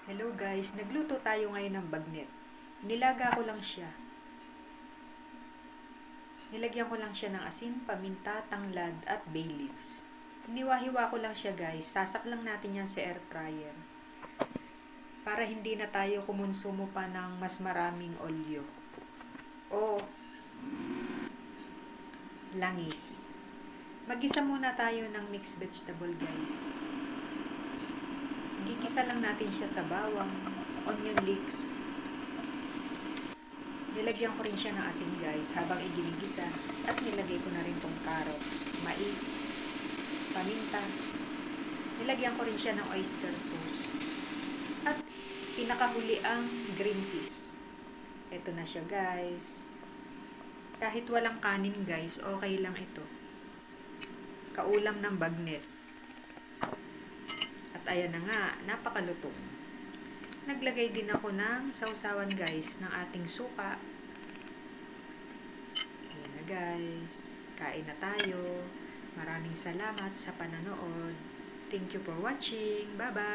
Hello guys, nagluto tayo ngayon ng bagnet. Nilaga ko lang siya. Nilagyan ko lang siya ng asin, paminta, tanglad at bay leaves. Hiniwa-hiwa ko lang siya guys. Sasak lang natin yan sa air fryer. Para hindi na tayo kumonsumo pa ng mas maraming olyo. O langis. Mag-isa muna tayo ng mixed vegetable guys. Gigisa lang natin siya sa bawang, onion leeks. Nilagyan ko rin siya ng asin guys habang iginigisa. At nilagay ko na rin tong carrots, mais, paminta. Nilagyan ko rin siya ng oyster sauce. At pinakahuli ang green peas. Ito na siya guys. Kahit walang kanin guys, okay lang ito. Kaulam ng bagnet. Ayan na nga, napakalutong. Naglagay din ako ng sausawan guys ng ating suka. Ayan na guys. Kain na tayo. Maraming salamat sa pananood. Thank you for watching. Bye-bye!